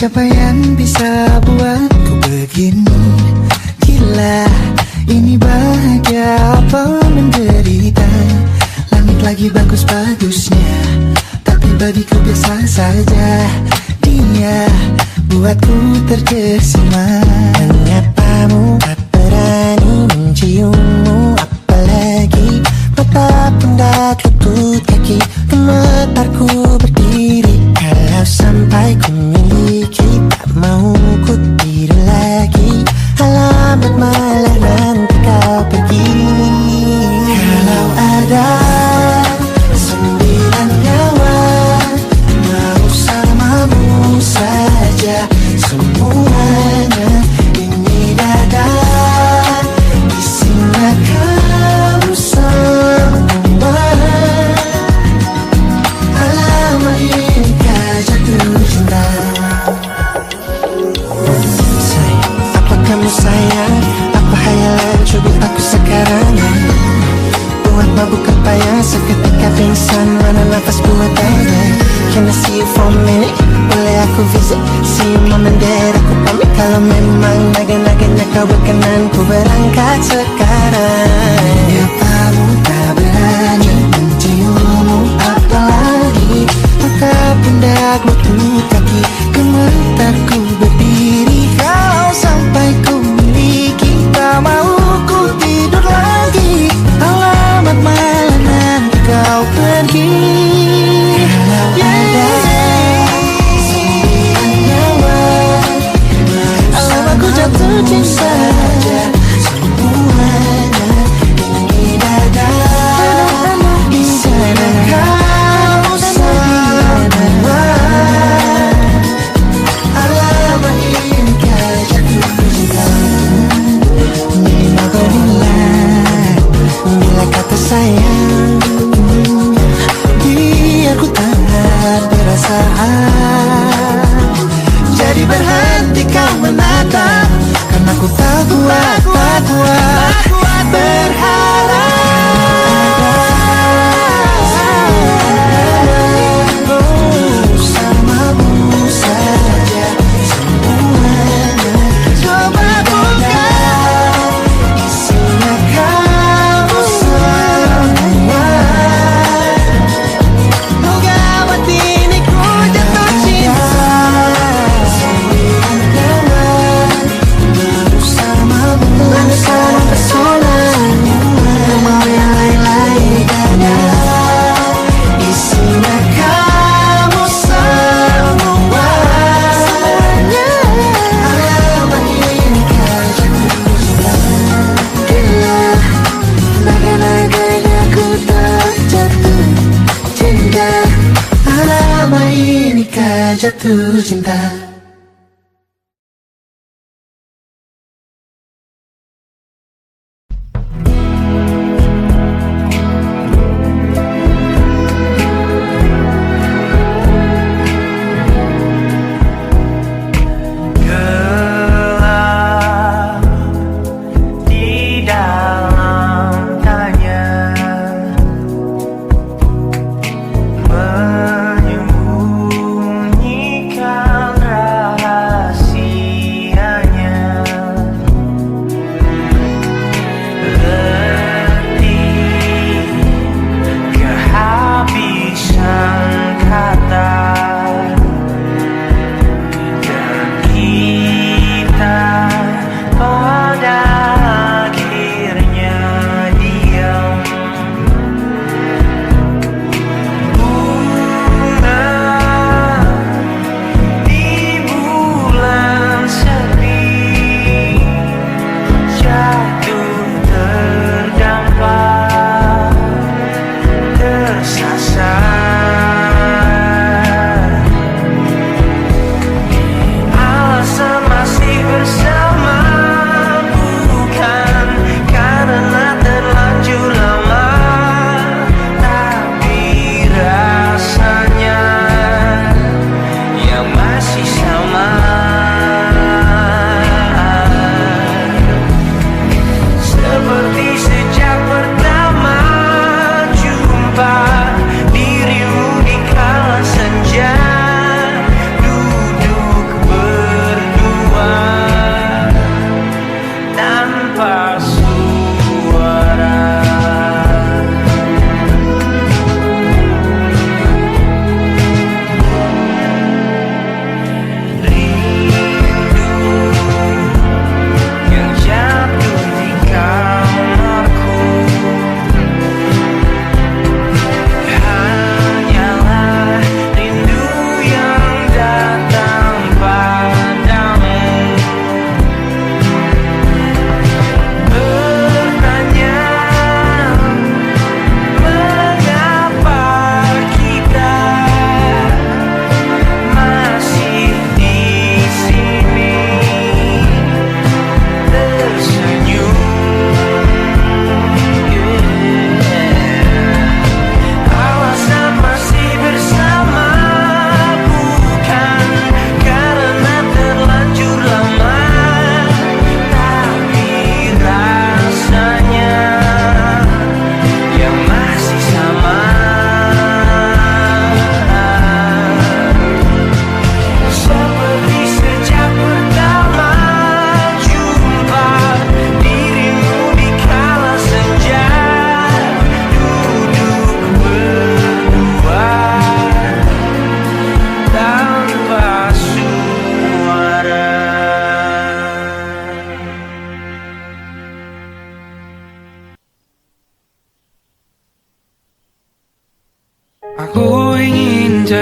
Siapa yang bisa buatku begini? Gila, ini bahagia apa menderita? Langit lagi bagus-bagusnya, tapi bagiku biasa saja. Dia buatku terkesima. Menyapamu, tak berani menciummu, apalagi mata pundak lutut kaki. Gemetarku berdiri kalau sampai ku miliki. Tak mau ku tidur lagi, alamat malah nanti kau pergi. Kalau ada 9 nyawa, mau samamu saja semuanya. Ini dada isinya kamu semua. Alamak inikah jatuh cinta. Apa kamu sayang? Apa hayalan cubit aku sekarang? Buat mabuk apa yang seketika pingsan, mana nafas buat tanya. Can I see you for a minute? Boleh aku visit? See you mom and dad, aku pamit. Kalau memang naga-naganya kau berkenan, ku berangkat sekarang. Kenapa tak berani menciummu, apalagi maka pundak lutut kaki. Gemetarku berdiri kalau sampai ku miliki. Tak mau ku tidur lagi, alamat malah nanti kau pergi. Kalau ada 9 nyawa, alamat ku jatuh cinta semuanya. Ini dada isinya kau semua. Alamat inikah jatuh cinta. Minimal kau bilang bila kata sayang, biar ku tahan perasaan. Jadi berhenti kau menatap, karena ku tak kuat berharap. Bersamamu saja semuanya. Coba buka, isinya kamu semua. Oh gawat ini ku jatuh cinta. 9 nyawa, bersamamu saja pesona. Tak mau yang lain-lain, dada isinya kamu semua. Alamat inikah jatuh cinta. Gila, naga-naganya ku tak jatuh cinta. Alamat inikah jatuh cinta. Gelap di dalam tanya, menyembunyikan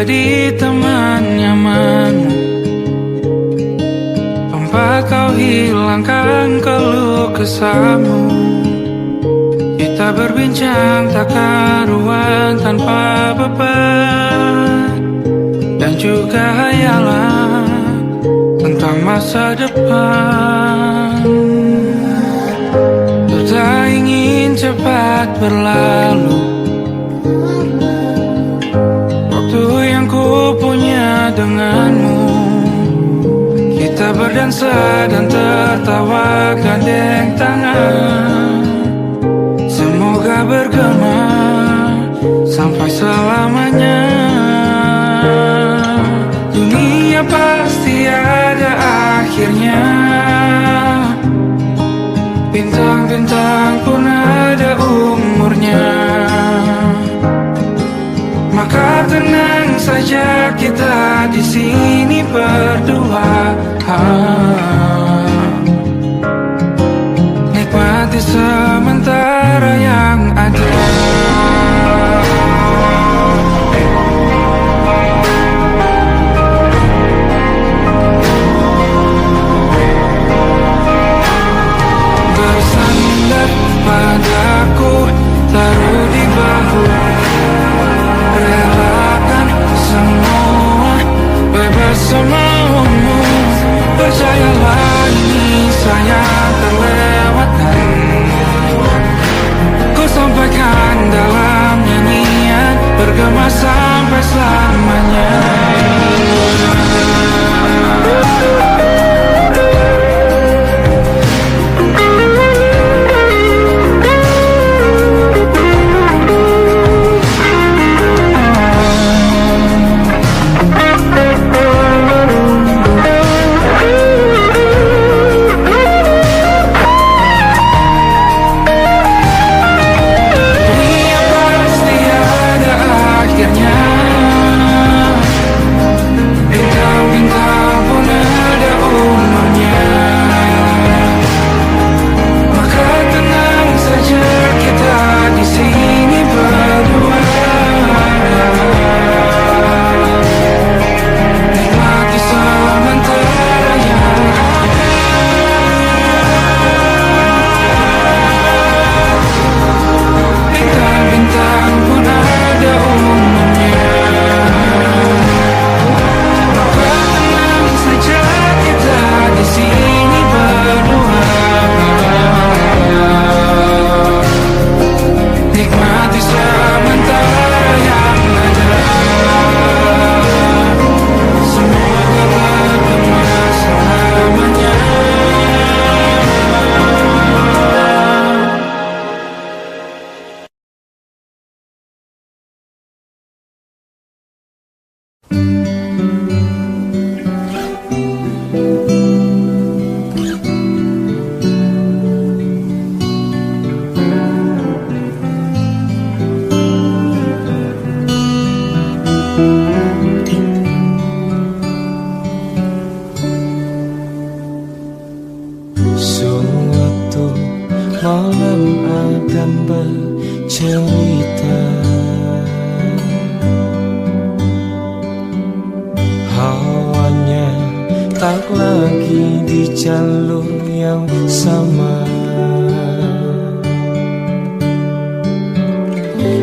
jadi teman nyamanmu, tempat kau hilangkan keluh kesahmu. Kita berbincang tak karuan tanpa beban, dan juga hayalan tentang masa depan. Ku tak ingin cepat berlalu waktu yang ku punya denganmu. Kita berdansa dan tertawa gandeng tangan, semoga bergema sampai selamanya. Dunia pasti ada akhirnya, bintang-bintang pun ada umurnya. Maka tenang saja kita di sini berdua, nikmati sementara yang ada. Bersandar padaku, taruh di bahu, relakan semua, bebas semaumu. Percayalah ini saya terlewatkan, ku sampaikan dalam nyanyian, bergema sampai selamanya. malam akan bercerita. Hawanya tak lagi di jalur yang sama.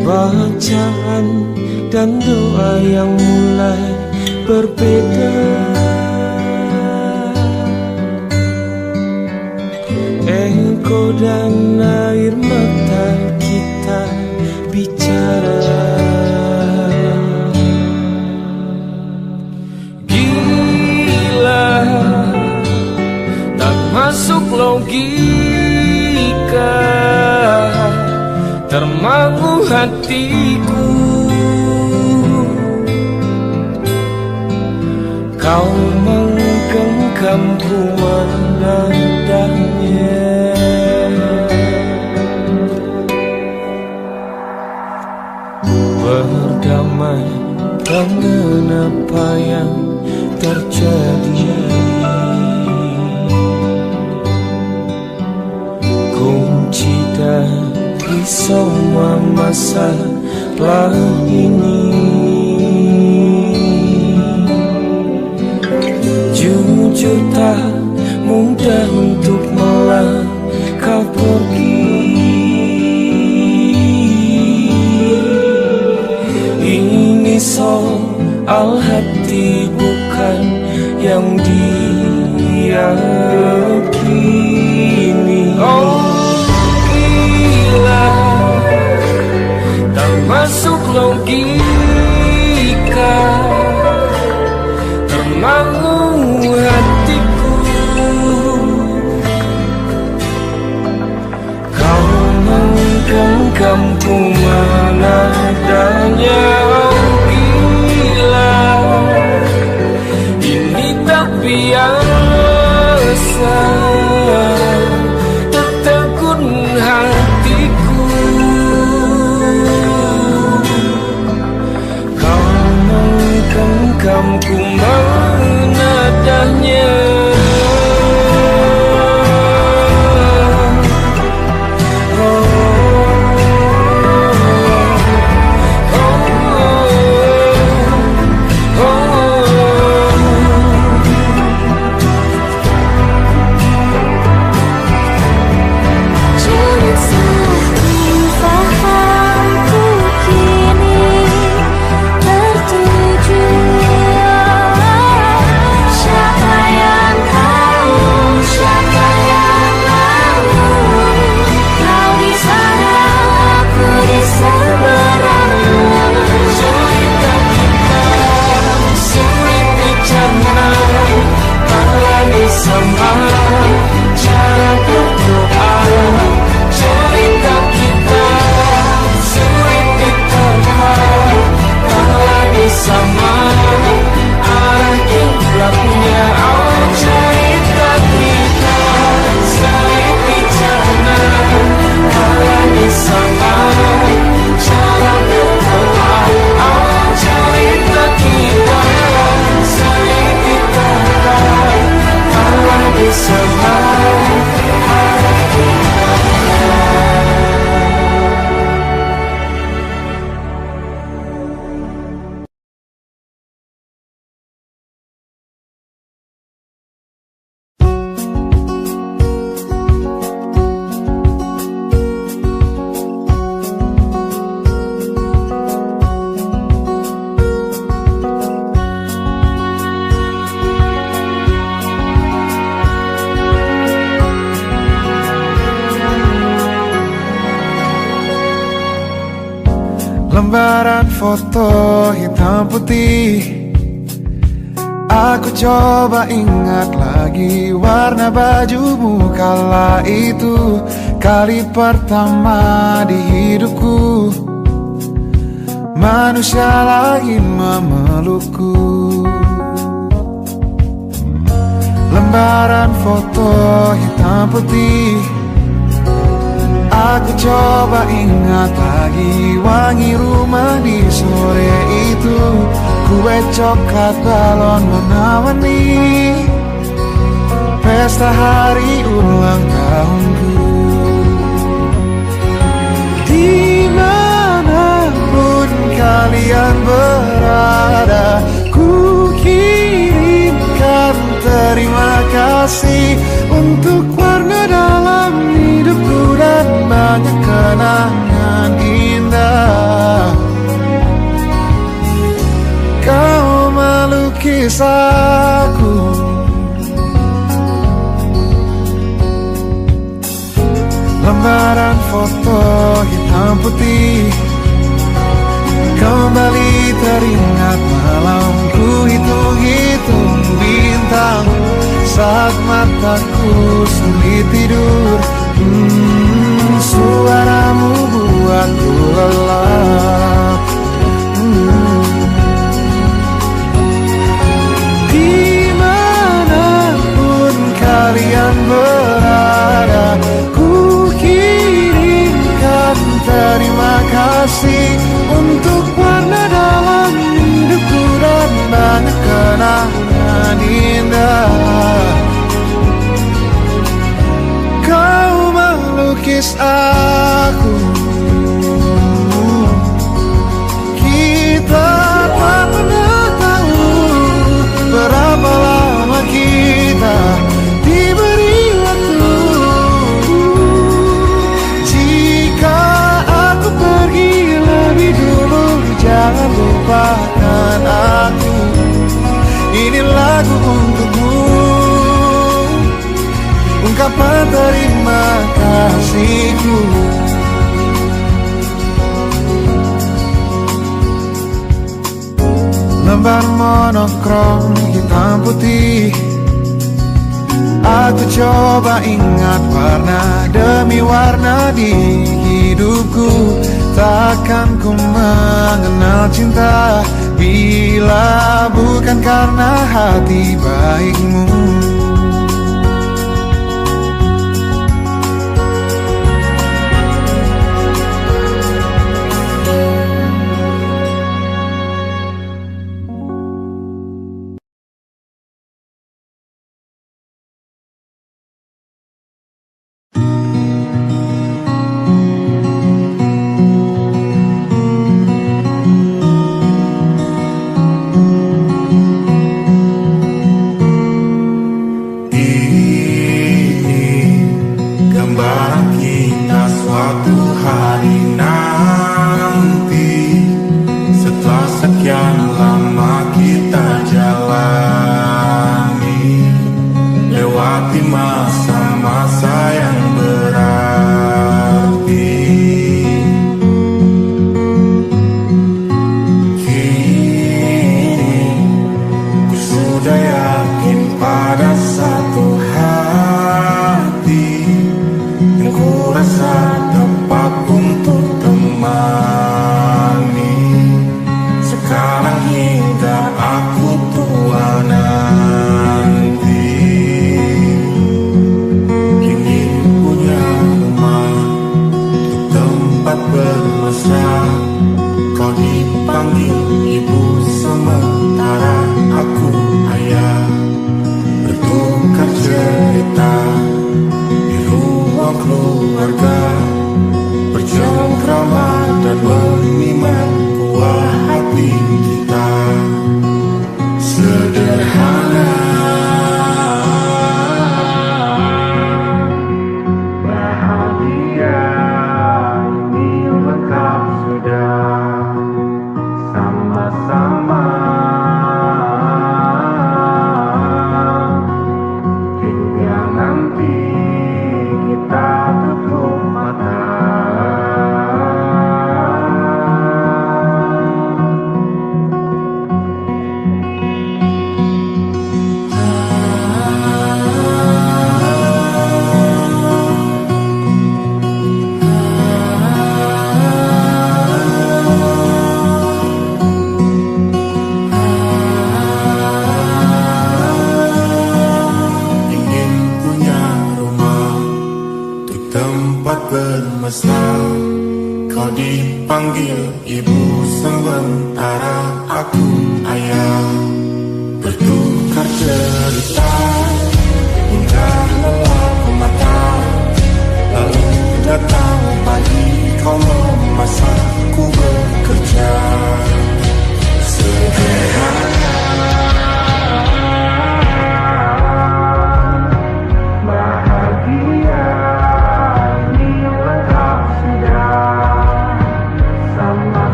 Bacaan dan doa yang mulai berbeda. Engkau dan air mata kita bicara. Gila, tak masuk logika, termangu hatiku. Kau menggenggamku menandanya. Berdamai dengan apa yang terjadi. Kunci dari semua masalah ini. jujur tak mudah untuk melangkah pergi. Ini soal hati bukan yang diyakini. Oh gila, tak masuk logika, termangu hatiku. Kau menggenggamku mana adanya. Gila, ini tak biasa, tertegun hatiku. Kau menggenggamku mana adanya. Lembaran foto hitam putih, aku coba ingat lagi warna bajumu kala itu. Kali pertama di hidupku manusia lain memelukku. Lembaran foto hitam putih, aku coba ingat lagi wangi rumah di sore itu. Kue coklat balon warna-warni, pesta hari ulang tahunku. Dimanapun kalian berada, ku kirimkan terima kasih untuk warna dalam hidupku dan banyak kenangan indah. Kau melukis aku, lembaran foto hitam putih. Kembali teringat malamku hitung-hitung bintang saat mataku sulit tidur. Suaramu buatku lelap. Dimanapun kalian berada, ku kirimkan terima kasih untuk warna dalam hidupku dan banyak kenangan indah. Kau melukis aku, kita tak pernah tahu berapa lama kita ungkapan terima kasihku. Lembar monokrom hitam putih, aku coba ingat warna demi warna di hidupku. Takkan ku mengenal cinta bila bukan karena hati baikmu.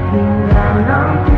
Hingga nanti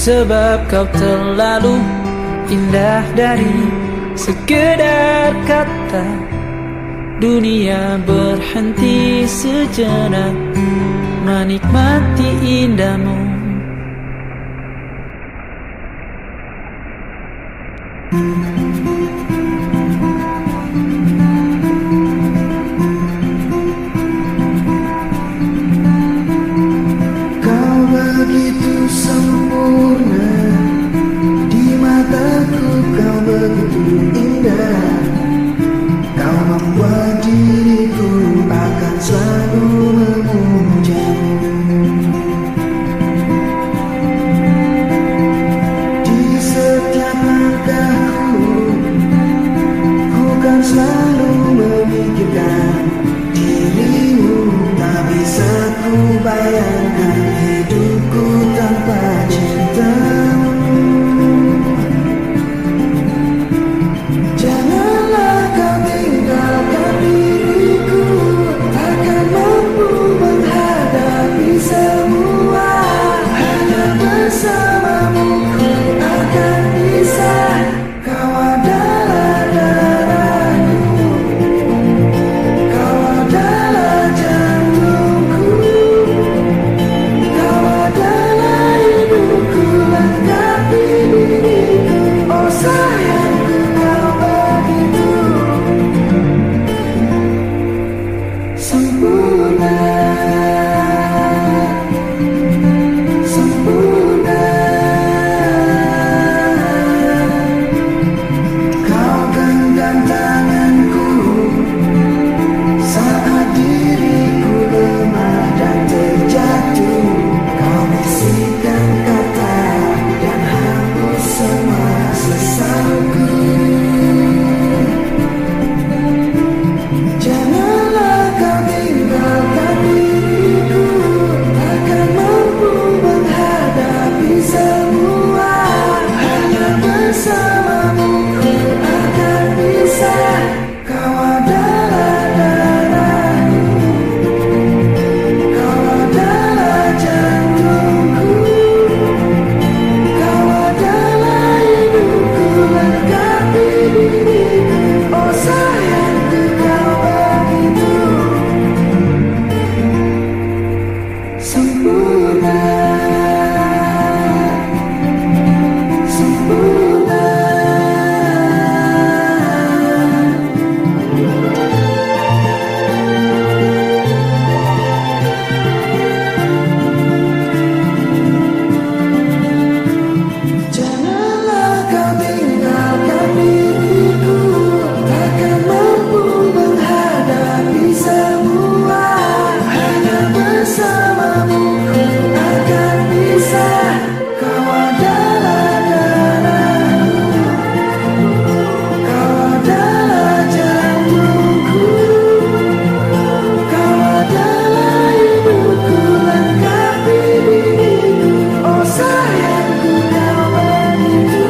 sebab kau terlalu indah dari sekedar kata. Dunia berhenti sejenak menikmati indahmu. Kau begitu sempurna, di mataku kau begitu indah. Kau membuat diriku akan selalu memujamu. Di setiap langkahku, ku kan selalu memikirkan dirimu. Tak bisa ku bayangkan hidupku tanpa cintamu. Janganlah kau tinggalkan diriku, takkan mampu menghadapi semua. Hanya bersamamu ku akan bisa. Kau adalah darahku, kau adalah jantungku, kau adalah hidupku, lengkapi diriku. Oh sayangku, kau begitu sempurna, sempurna. Kau genggam tanganku saat diriku lemah dan terjatuh. Kau bisikkan kata dan hapus semua sesalku. Janganlah kau tinggalkan diriku, takkan mampu menghadapi semua. Hanya bersamamu ku akan bisa. Kau adalah darahku, kau adalah jantungku, kau adalah hidupku, lengkapi diriku. Oh sayangku, kau begitu sempurna, sempurna. Janganlah kau tinggalkan diriku, takkan mampu menghadapi semua. Hanya bersamamu ku akan bisa. Kau adalah darahku, kau adalah jantungku, kau adalah hidupku, lengkapi diriku. Oh sayangku, kau begitu.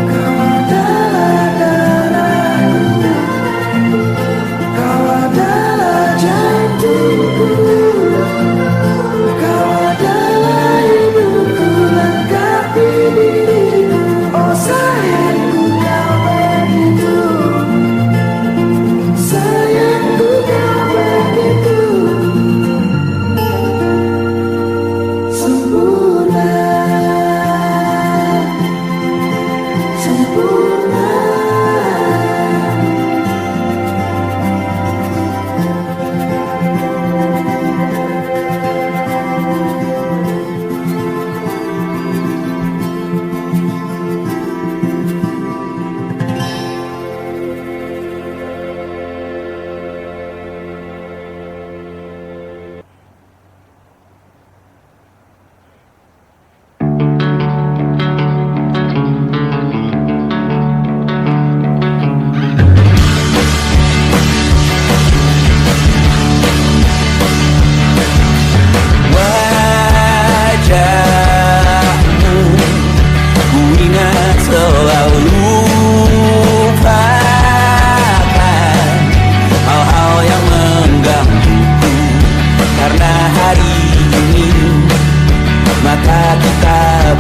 Kau adalah darahku, kau adalah jantungku, kau adalah hidupku, lengkapi diriku. Oh sayangku, kau begitu. Sayangku, kau begitu sempurna, sempurna. Wajahmu ku ingat selalu, lupakan hal-hal yang menggangguku. Karena hari ini mata kita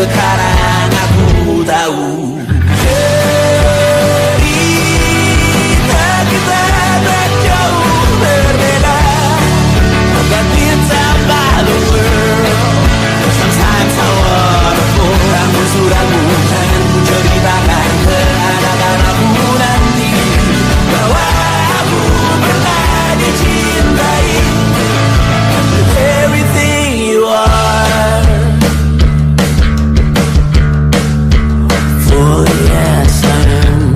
sekarang aku tahu cerita kita tak jauh berbeda. But it's about the world. Sometimes I wanna fall. Ramu-ramu jangan ku ceritakan ke anak-anakku nanti bahwa aku pernah dicintai with everything you are. For yes I am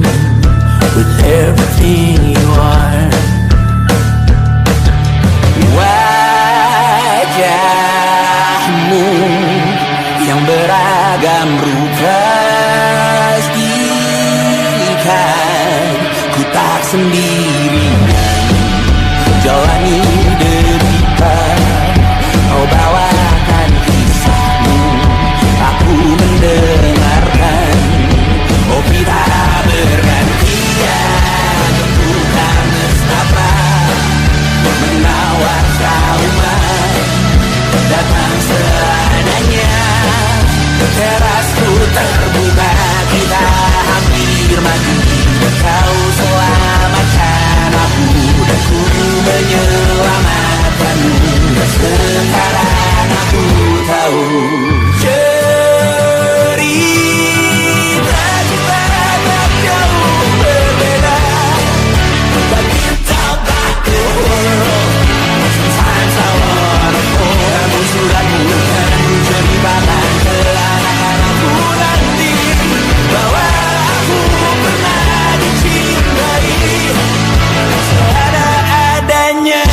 with everything you are. Wajahmu yang beragam rupa pastikan ku tak sendirian jalani derita. Kau bawakan kisahmu, aku mendengarkan. Oh kita bergantian bukan nestapa menawar trauma datang seadanya. Terasku terbuka, kita hampir mati. Kau selamatkan aku dan ku menyelamatkanmu. Sekarang aku tahu cerita kita tak jauh berbeda. But it's about the world. Sometimes I wanna fall. Kamu suratmu dan ku ceritakan ke anak-anakku nanti bahwa aku pernah dicintai seada-adanya,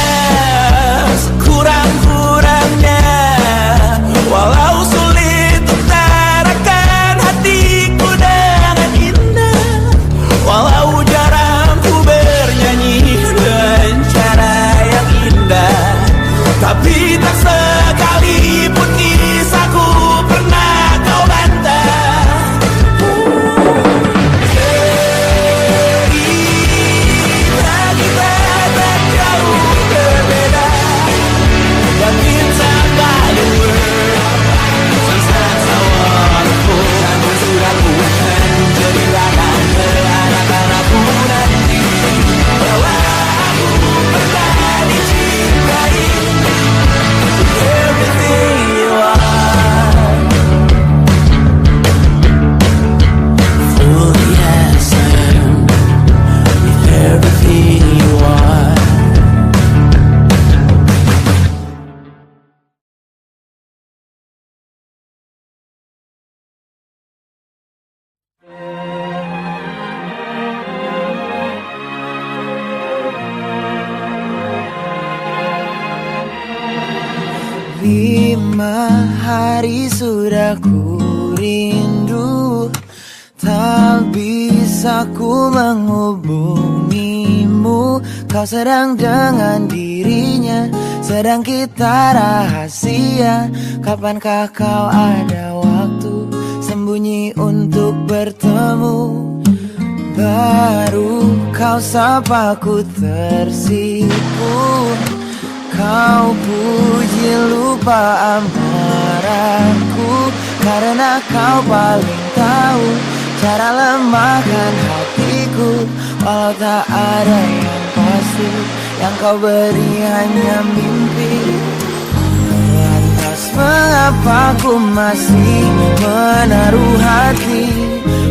sekurang-kurangnya. Walau sulit utarakan hatiku dengan indah, walau jarang ku bernyanyi dengan cara yang indah, tapi tak sekalipun kisahku pernah kau bantah. Cerita kita tak jauh berbeda, but it's about the world. Sometimes I wanna fall. Kamu suratmu dan ceritakan ke anak-anakku nanti bahwa aku pernah dicintai with everything you are. Fully as I am with everything you are. Lima hari sudah ku rindu, tak bisa ku menghubungimu. Kau sedang dengan dirinya, sedang kita rahasia. Kapankah kau ada waktu sembunyi untuk bertemu? Baru kau sapa ku tersipu. Kau puji lupa amarahku, karena kau paling tahu cara lemahkan hatiku. Walau tak ada yang pasti, yang kau beri hanya mimpi. Lantas mengapa ku masih menaruh hati,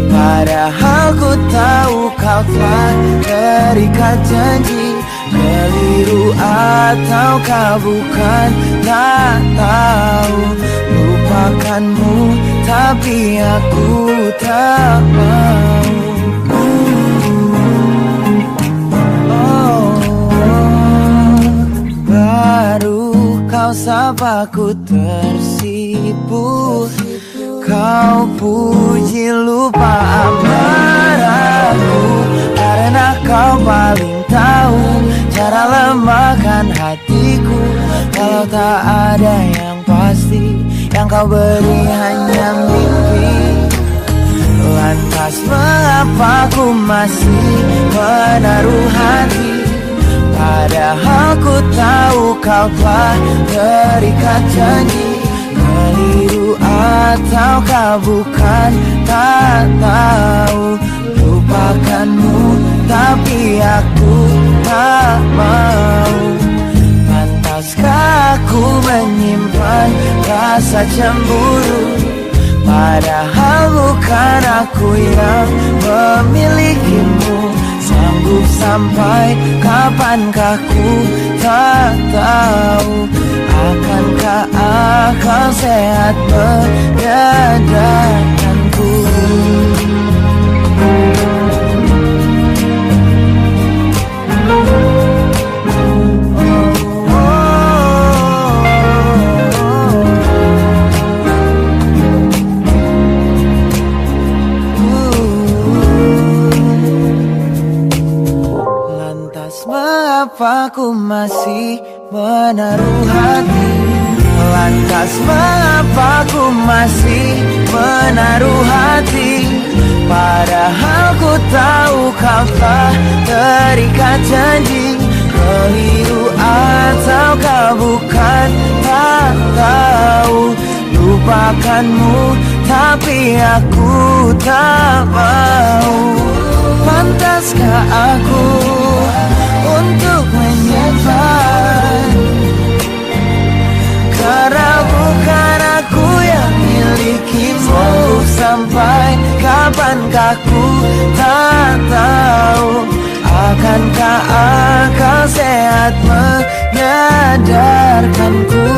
padahal ku tahu kau telah terikat janji. Keliru ataukah bukan, tak tahu. Lupakanmu tapi aku tak mau. Baru kau sapa ku tersipu. Kau puji lupa amarahku, karena kau paling tahu cara lemahkan hatiku. Kalau tak ada yang pasti, yang kau beri hanya mimpi. Lantas mengapa ku masih menaruh hati, padahal ku tahu kau telah terikat janji. keliru ataukah bukan, tak tahu. Lupakanmu tapi aku tak mau. Pantaskah aku menyimpan rasa cemburu, padahal bukan aku yang memilikimu. Sanggup sampai kapankah ku tak tahu. Akankah akal sehat menyadarkanku? Mengapa ku masih menaruh hati? Lantas mengapa ku masih menaruh hati? Padahal ku tahu kau telah terikat janji. Keliru ataukah bukan, tak tahu. Lupakanmu tapi aku tak mau. Pantaskah aku untuk menyimpan, karena bukan aku yang milikimu. Sampai kapankah ku tak tahu. Akankah akal sehat menyadarkanku?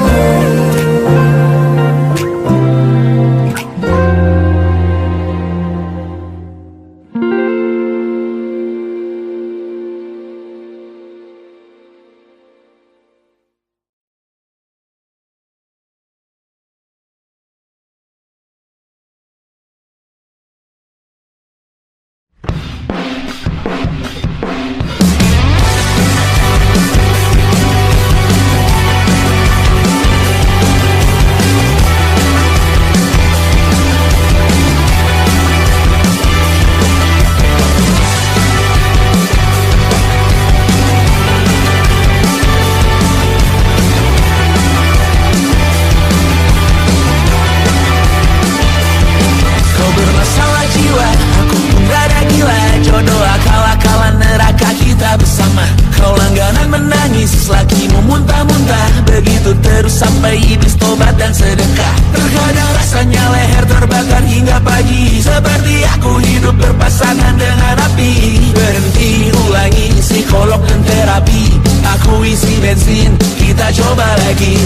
Sampai iblis tobat dan sedekah. Terkadang rasanya leher terbakar hingga pagi, seperti aku hidup berpasangan dengan api. Berhenti, ulangi psikolog dan terapi. Aku isi bensin, kita coba lagi.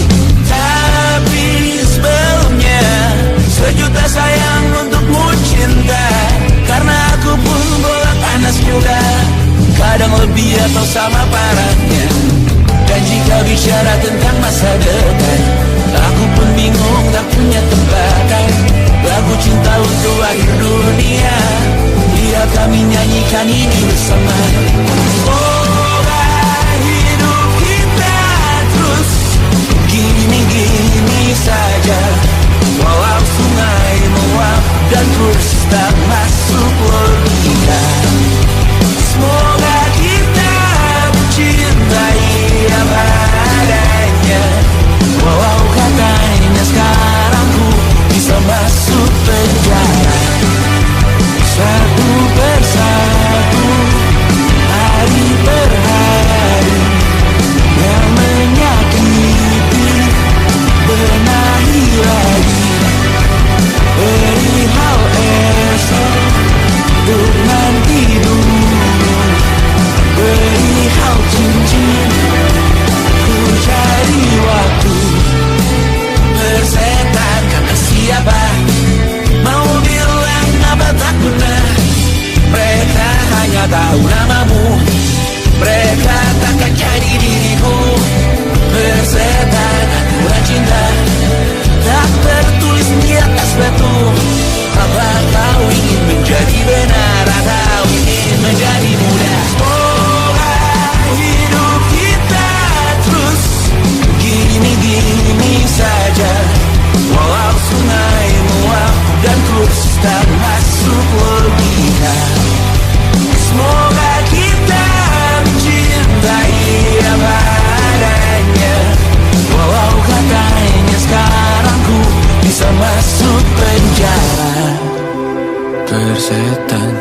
Tapi sebelumnya sejuta sayang untukmu cinta, karena aku pun bola panas juga, kadang lebih atau sama parahnya. Dan jika bicara tentang masa depan, aku pun bingung tak punya tebakan. Lagu cinta untuk akhir dunia, biar kami nyanyikan ini bersama. Semoga hidup kita terus gini-gini saja, walau sungai meluap dan terus tak masuk logika. Semoga kita mencintai apa adanya, walau katanya sekarang ku bisa masuk penjara. Satu persatu hari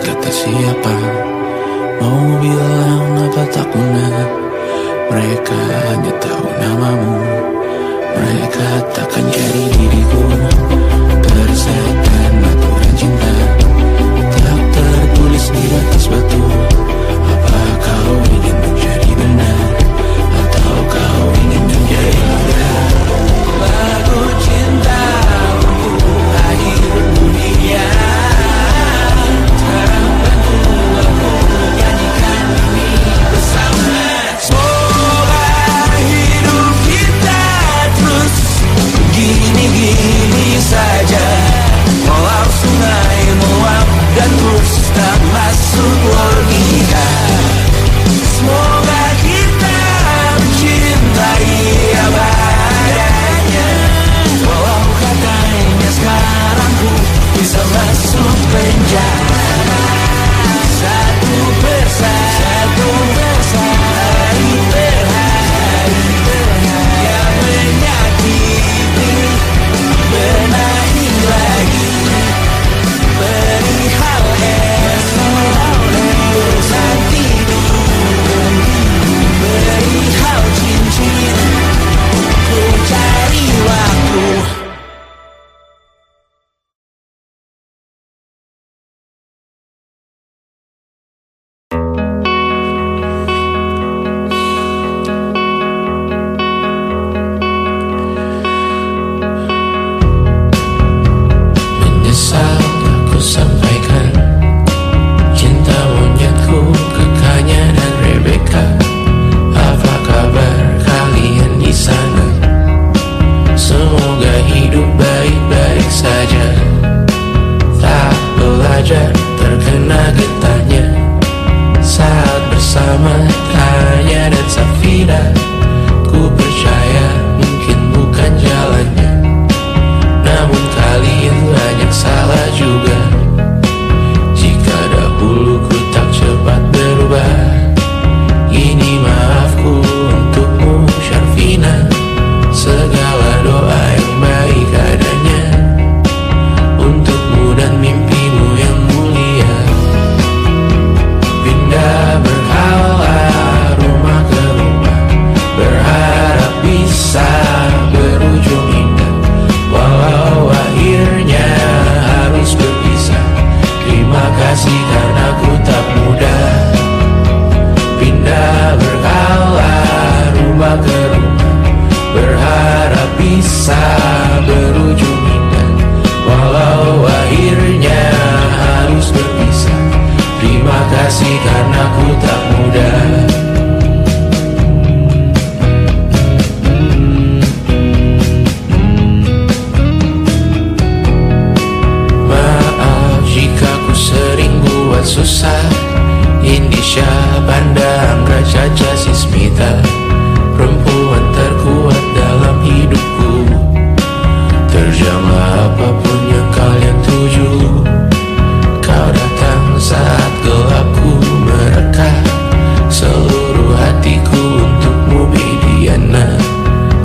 kata siapa mau bilang apa tak guna. Mereka hanya tahu namamu. Mereka takkan jadi diriku. Tersetan aturan cinta tak tertulis di atas batu. Apa kau ingin menjadi benar, atau kau ingin menjadi benar? Lagu cinta untuk akhir dunia. Sekarang bantu aku nyanyikan ini bersama. Semoga hidup kita terus gini-gini saja. Walau sungai meluap dan terus tak masuk logika. Semoga kita mencintai apa adanya. Walau katanya sekarang ku bisa masuk penjara. Satu persatu, hari per hari, yang menyakiti benahi lagi. Perihal esok, bosan tidur. Perihal cincin, ku cari waktu. Menyesal aku sampaikan cinta monyetku ke Kanya dan Rebecca. Apa kabar kalian di sana? Semoga hidup baik-baik saja. Tak belajar terkena getahnya saat bersama Tanya dan Safira. Ku percaya mungkin bukan jalannya, namun kalian banyak salah juga. Jika dahulu ku tak cepat berubah, ini maafku untukmu Syarfina. Segala doa yang baik adanya untukmu dan mimpimu yang mulia. Pindah berhala rumah ke rumah, berharap bisa berujung indah. Walau akhirnya harus berpisah, terima kasih karena ku tak mudah. Pindah berhala rumah ke rumah, berharap bisa berujung indah. Walau akhirnya harus berpisah, terima kasih karena ku tak mudah. Maaf jika ku sering buat susah. Indisha, Banda, Anggra, Caca, Sismita, perempuan terkuat dalam hidupku. Terjanglah apapun yang kalian tuju. Kau datang saat gelapku mereka. Seluruh hatiku untukmu Mediana.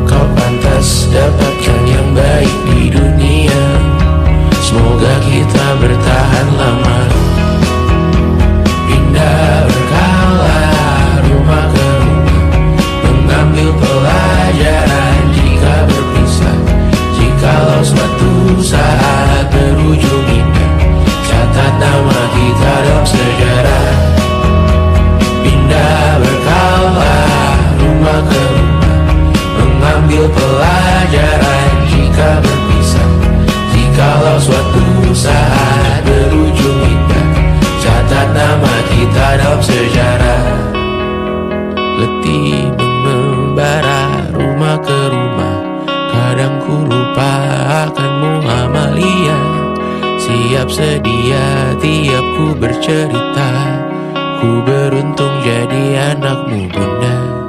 Kau pantas dapatkan yang baik di dunia. Semoga kita bertahan lama. Pindah berkala rumah ke rumah, mengambil pelajaran jika berpisah. Jikalau suatu saat berujung indah, catat nama kita dalam sejarah. Pindah berkala rumah ke rumah, mengambil pelajaran jika berpisah. Jikalau suatu saat berujung indah, catat nama kita dalam sejarah. Letih mengembara rumah ke rumah, kadang ku lupa akanmu Amalia. Siap sedia tiap ku bercerita, ku beruntung jadi anakmu Bunda.